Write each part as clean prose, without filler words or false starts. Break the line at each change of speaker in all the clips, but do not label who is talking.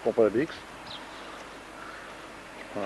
prends pas la BX. Ouais.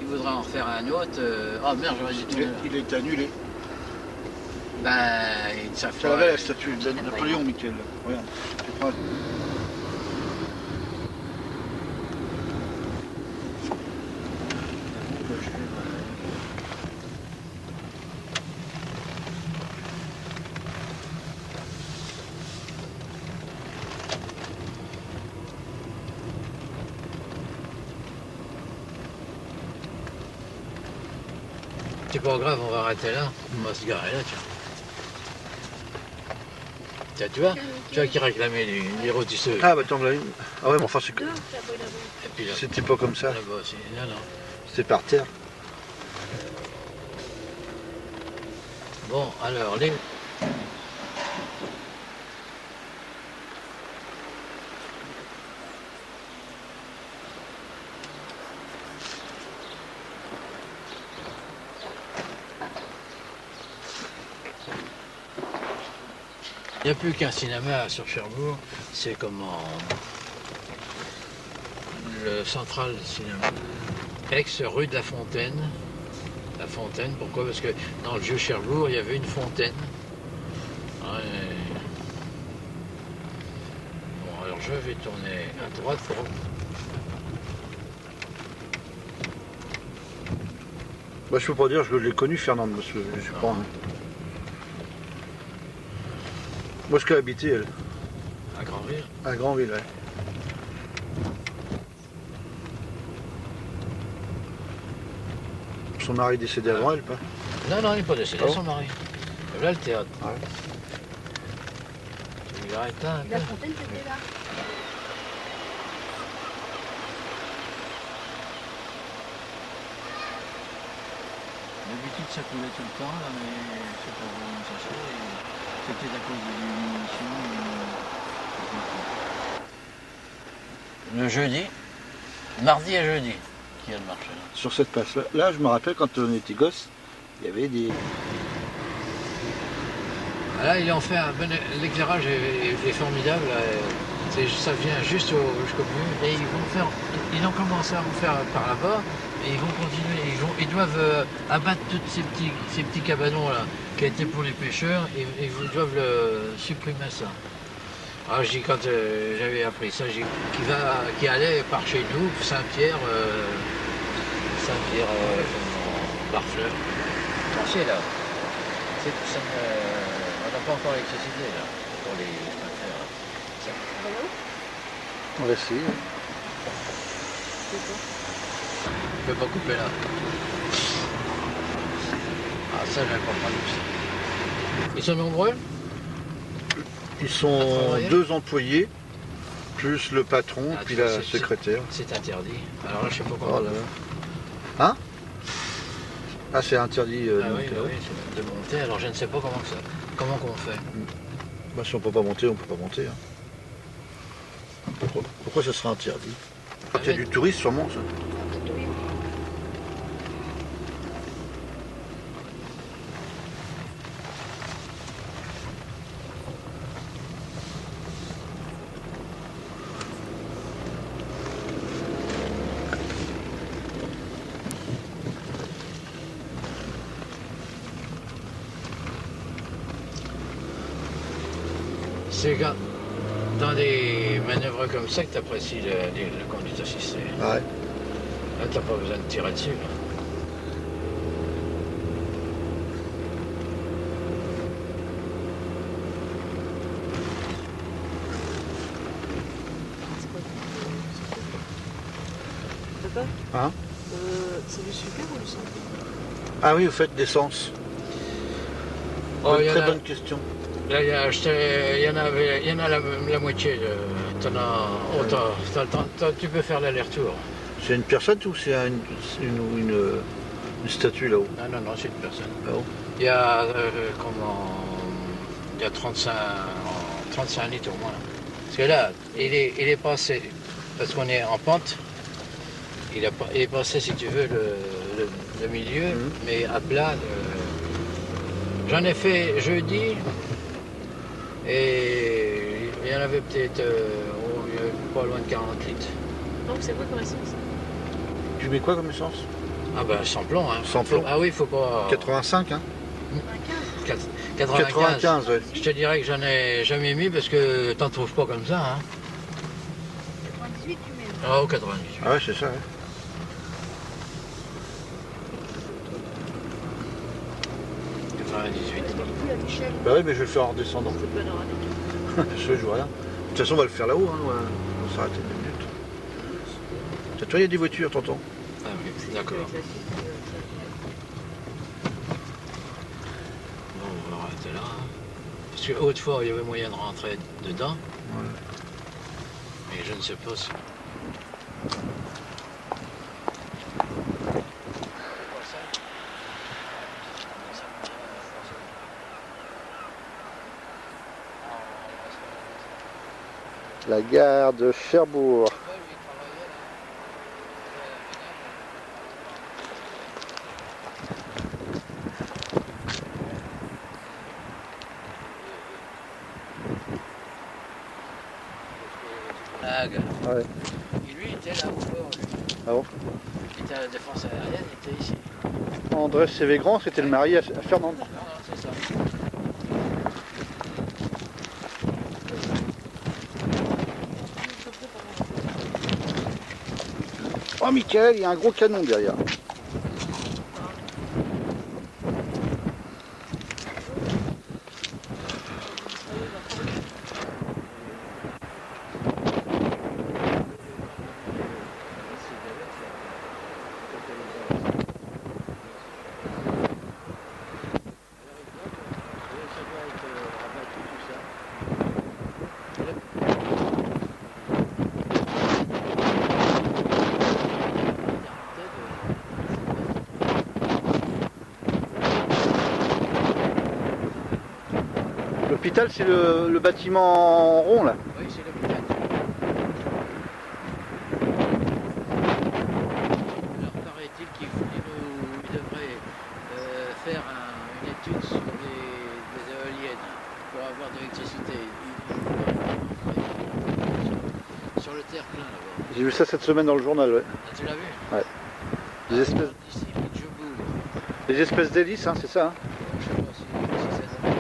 Il voudrait en refaire un autre. Oh merde, j'aurais dû tourner là.
Il a été annulé.
Ben, ils ne savent
Ça
pas.
avait la statue de Napoléon, Mickaël. Regarde. Tu prends...
C'est pas grave, on va arrêter là. On va se garer là, tiens. Tiens, tu vois qui réclamait les rôtisseurs.
Ah bah attends, là, une. Ah ouais, mais enfin c'est que...
Et puis là,
C'était pas comme ça.
là-bas aussi. Non, non.
C'était par terre.
Bon, alors, les... Il n'y a plus qu'un cinéma sur Cherbourg, c'est comment le central cinéma. Ex-rue de la Fontaine. La Fontaine, pourquoi? Parce que dans le vieux Cherbourg, il y avait une fontaine. Ouais. Bon, alors je vais tourner à droite pour...
Bah je peux pas dire, je l'ai connu Fernande, parce que je suis pas...
Non.
Moi je l'ai habité, elle.
À Grandville.
À Grandville, ouais. Son mari est décédé avant elle, pas?
Non, non, il n'est pas décédé,
Ah bon
son mari. Et là, le théâtre.
Ouais.
Il arrête là un peu.
La fontaine, c'était là.
D'habitude, ça coulait tout le temps, là, mais je sais pas vraiment ça se fait. C'est peut-être à cause de l'émission. Le jeudi, mardi et jeudi, qu'il y a le marché.
Sur cette place-là, là je me rappelle quand on était gosse, il y avait des...
Ah, là, ils ont fait un bon... L'éclairage est formidable. Là. Ça vient juste jusqu'au but. Et ils ont commencé à en faire par là-bas. Et ils vont continuer. Ils doivent abattre tous ces petits cabanons là, qui étaient pour les pêcheurs. Et ils doivent supprimer ça. Alors, je dis, quand j'avais appris ça, qui allait par chez nous, Saint-Pierre, Barfleur. C'est là. On n'a pas encore l'électricité là, pour les affaires.
On va essayer.
Je peux pas couper là. Ah ça, je comprends pas aussi. Ils sont nombreux?
Ils sont 2 employés, plus le patron,
Ah,
puis
tu vois,
la secrétaire.
C'est interdit. Alors là, je sais pas comment.
Oh là là. Hein? Ah c'est interdit de
Ah oui,
monter.
oui, c'est de monter. Alors je ne sais pas comment qu'on fait.
Bah, si on peut pas monter, on peut pas monter. Hein. Pourquoi ça serait interdit? Quand il y a du tourisme, sûrement ça.
C'est dans des manœuvres comme ça que tu apprécies le conduite assistée.
Ouais.
Là, tu n'as pas besoin de tirer dessus. Là.
Papa,
Hein?
on C'est du super ou du sans?
Ah oui, vous faites d'essence.
Oh, il y en
Très
a-
bonne question.
Là, il y en a la moitié. T'en as, oh, t'as le temps, tu peux faire l'aller-retour.
C'est une personne ou c'est une statue là-haut?
Non, c'est une personne.
Là-haut.
Il y a, il y a 35 litres au moins. Parce que là, il est passé, parce qu'on est en pente, il est passé, si tu veux, le milieu, mais à plat. J'en ai fait jeudi, et il y en avait peut-être pas loin de 40 litres.
Donc c'est quoi comme essence?
Tu mets quoi comme essence?
Ah ben sans plomb, hein.
Sans plomb.
Ah oui, il faut pas...
85, hein?
95.
95, ouais.
Je te dirais que j'en ai jamais mis parce que t'en trouves pas comme ça, hein.
98 tu mets.
Ah, au 98.
Ah ouais, c'est ça, ouais.
À Michel.
Bah oui, mais je vais le faire en descendant.
C'est panoramique.
Je vois rien. De toute façon, on va le faire là-haut, hein. On va s'arrêter 2 minutes. C'est toi, il y a des voitures, t'entends?
Ah oui, d'accord. Bon, on va arrêter là. Hein. Parce que autrefois, il y avait moyen de rentrer dedans.
Ouais.
Mais je ne sais pas si...
La gare de Cherbourg. Ouais.
Et lui, il était là au bord.
Ah bon?
Il était à la défense aérienne, il était ici.
André Cévégrand, c'était le mari à Fernande.
Non, c'est ça.
Oh, Michael, il y a un gros canon derrière. L'hôpital, c'est le bâtiment rond, là.
Oui, c'est l'hôpital. Alors, paraît-il qu'il devrait faire une étude sur des éoliennes pour avoir de l'électricité. Sur le terre-plein, là-bas.
J'ai vu ça cette semaine dans le journal, ouais.
Ah, tu l'as vu?
Ouais. Des espèces,
D'ici, Djoboul.
des espèces d'hélices, hein, c'est ça, hein.
Je sais pas si c'est ça.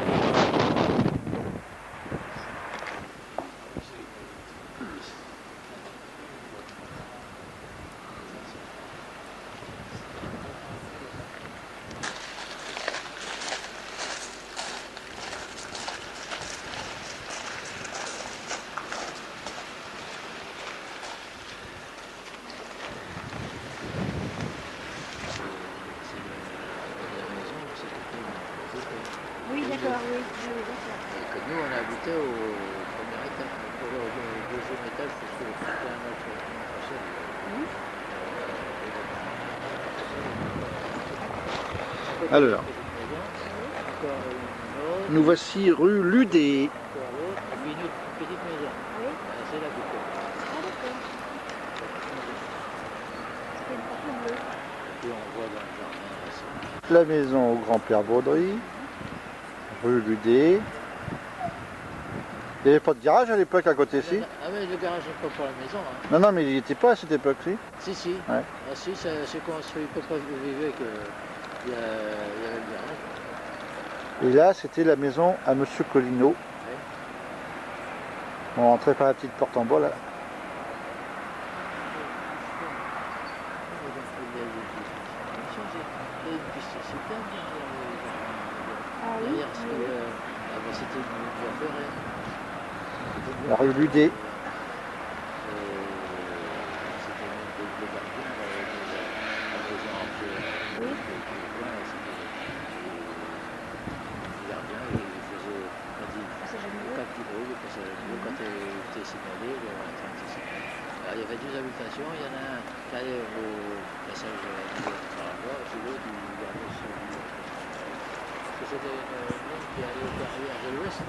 Oui, d'accord, oui. Oui, d'accord.
Et que nous, on habitait au premier étage. Au deuxième étage, parce que c'était un autre seul.
Alors,
Encore une autre,
nous voici rue Ludé.
encore l'autre, et puis une autre petite maison.
Oui.
C'est là que
Ah, d'accord. C'est une porte bleue.
et puis on voit dans le jardin. Là,
La maison au grand-père Baudry. Rue Ludé. Il n'y avait pas de garage à l'époque à côté, si?
ah mais le garage n'est pas pour la maison. Hein.
Non, non, mais il n'y était pas à cette époque, si?
Si.
Ouais.
Ah si, c'est construit. Papa vivait que il y avait le garage.
Et là, c'était la maison à Monsieur Collineau. On rentrait par la petite porte en bois, là.
Ah oui.
Derrière, c'était une voie ferrée.
La rue Ludé.
C'était même des gardiens.
Oui.
Et puis voilà, c'était les gardiens, ils faisaient
Passage à
le
niveau.
cap du bruit, le passage à niveau, quand elle était signalée, le train était signalé. Alors il y avait deux habitations, il y en a un qui allait au passage à niveau par la voie, et puis l'autre il gardait sur lui. Parce que c'était une ligne qui allait au carrière de l'ouest.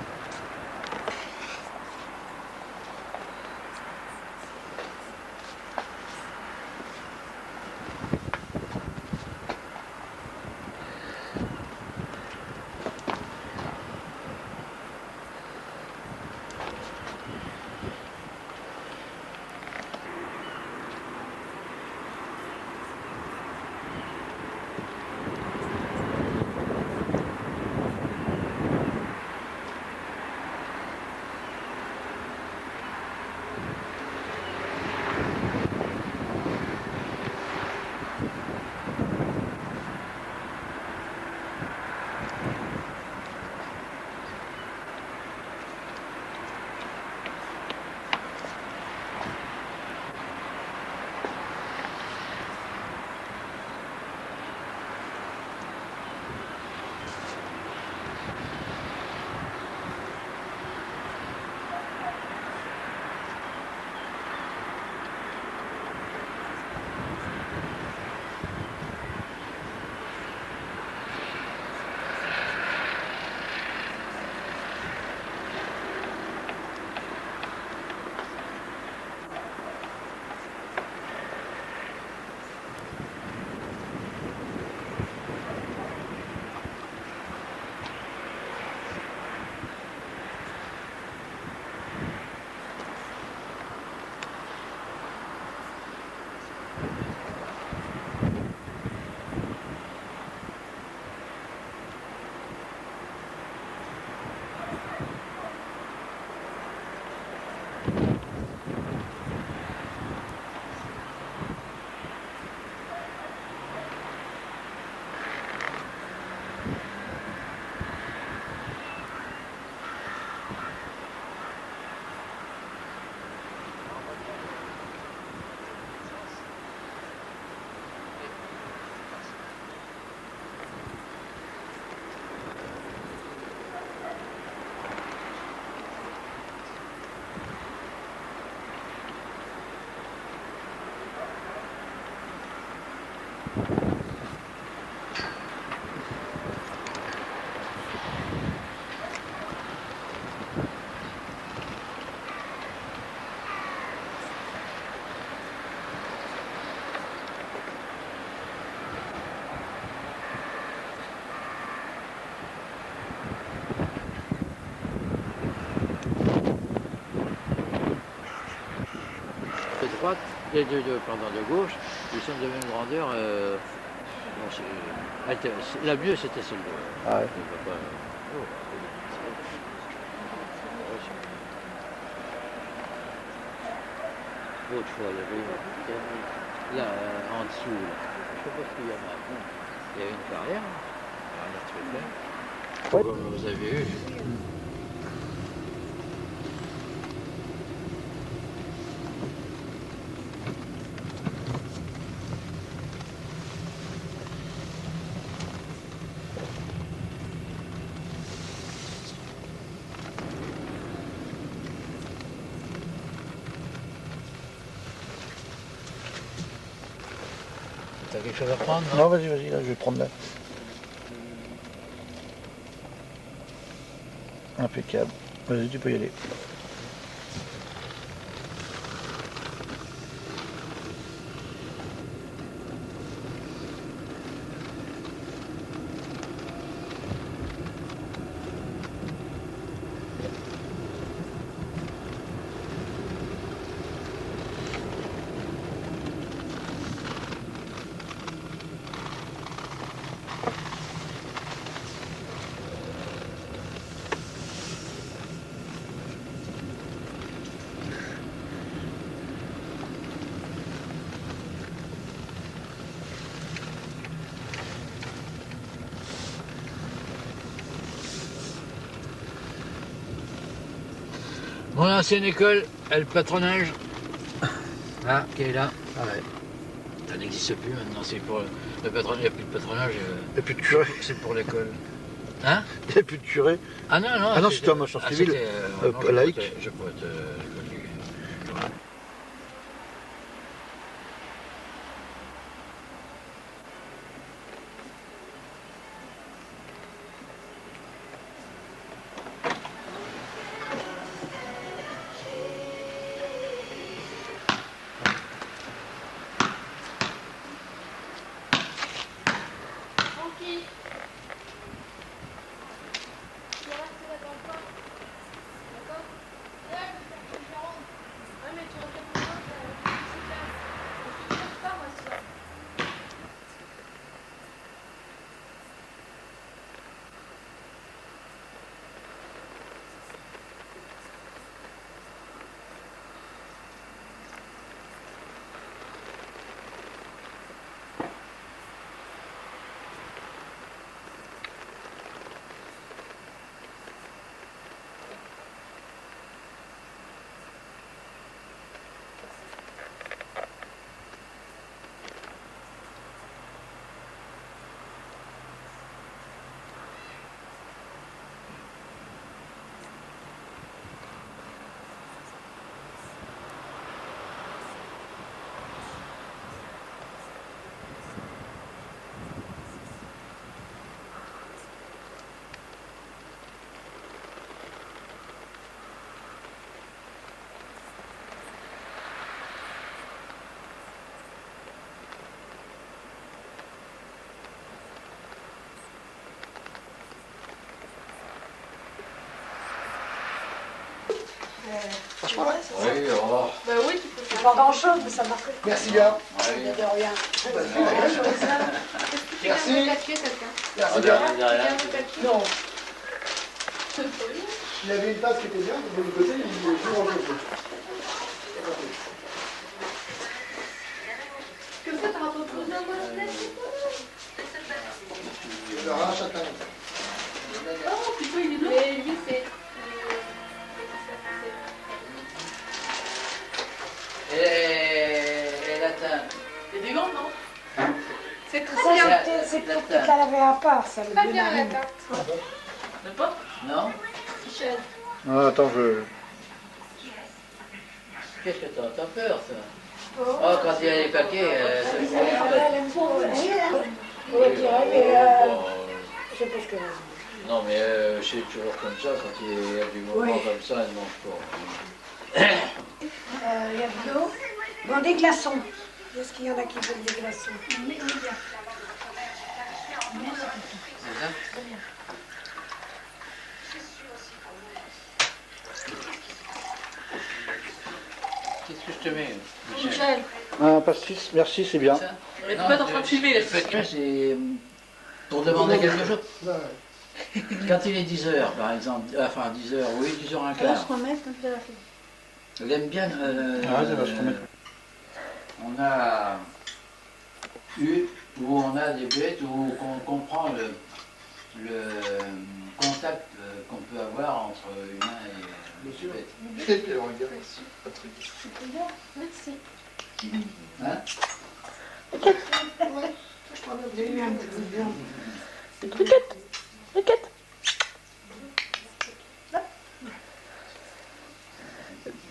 De droite, de gauche, ils sont de même grandeur. Bon, la mieux c'était celle de.
Ah ouais.
Autrefois, il y avait là, en dessous, là. Je sais pas s'il y en a. Il y avait une carrière,
Ouais.
comme vous avez eu. T'as quelque chose à prendre, non?
Non, vas-y, vas-y, là, je vais prendre là. Impeccable. Vas-y, tu peux y aller.
Mon ancienne école, le patronage, qui est là. Ah ouais. Ça n'existe plus maintenant, c'est pour Il n'y a plus de patronage,
Il n'y a plus de curé.
c'est pour l'école. Hein?
Il n'y a plus de curé.
Ah non, non.
Ah non, c'était un machin civil,
non,
laïque.
Je pourrais te...
Franchement, là.
Oui, au revoir.
Bah oui, tu peux faire.
Pas grand chose, mais ça marche.
Merci bien.
De rien.
Merci. Merci quelqu'un.
Merci
De
bien.
rien, de rien.
Non.
Il y avait une place qui était bien, de l'autre côté, il joue en jeu.
Comme ça, t'auras pas besoin de moi.
Il y aura un chacun.
Oh putain, il est blanc. Mais lui, c'est.
Et la teinte.
Il y a des gants, non? C'est très
Ça,
bien.
c'est pour que tu la laver à part, ça. le
Très bien la
marine.
carte. Même pas?
Non?
Michel.
Ah, attends, je...
Qu'est-ce que t'as peur, ça? Oh, quand il y a les paquets, c'est
Elle aime beaucoup venir, hein.
Oui,
Ouais, tu dirais, mais je sais pas ce que
non, mais c'est toujours comme ça, quand il y a du mouvement
Oui.
comme ça, elle ne mange pas.
il y a de l'eau. Bon, des glaçons. Est-ce qu'il y en a qui veulent des glaçons?
C'est ça? Qu'est-ce que je te mets, Michel?
Michel.
Un pastis, merci, c'est bien.
Ça?
Il est pas en train de filmer, là.
Le fait que c'est pour demander quelque chose. Quand il est 10h, par exemple, enfin 10h, oui, 10h un
On va
quart,
se remettre un peu à la fin.
elle aime bien.
Ah, ça va se remettre.
On a eu, où on a des bêtes, où on comprend le contact qu'on peut avoir entre humain et bête.
Et puis, regarde.
Merci.
Hein?
J'ai eu un petit peu de viande.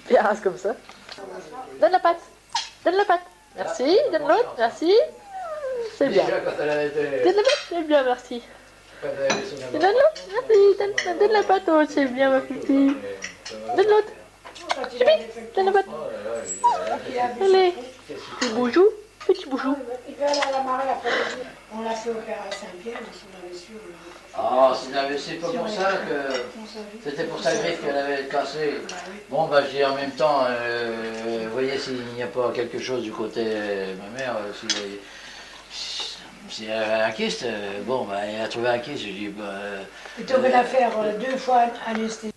Bien, reste comme ça. Donne la patte. Donne la patte. Merci. Donne l'autre. Merci. C'est bien.
Déjà quand elle avait été.
Donne la patte. C'est bien, merci.
Quand elle avait son
Et donne l'autre. Merci. Donne la patte. Oh, c'est bien, ma petite. Donne l'autre.
Quand il avait fait
Donne la patte.
il avait
Allez. Petit boujou. Petit boujou.
Il veut aller à la marée après. On l'a fait opérer à Saint-Pierre, mais si on avait su,
Ah, c'est pas pour ça que.
on savait.
C'était pour sa griffe qu'elle avait cassée. Bon, bah, je dis en même temps, vous voyez, s'il n'y a pas quelque chose du côté de ma mère, si elle avait un kyste, bon, bah, elle a trouvé un kyste, je dis, bah.
Et tu aurais la faire 2 fois anesthésie.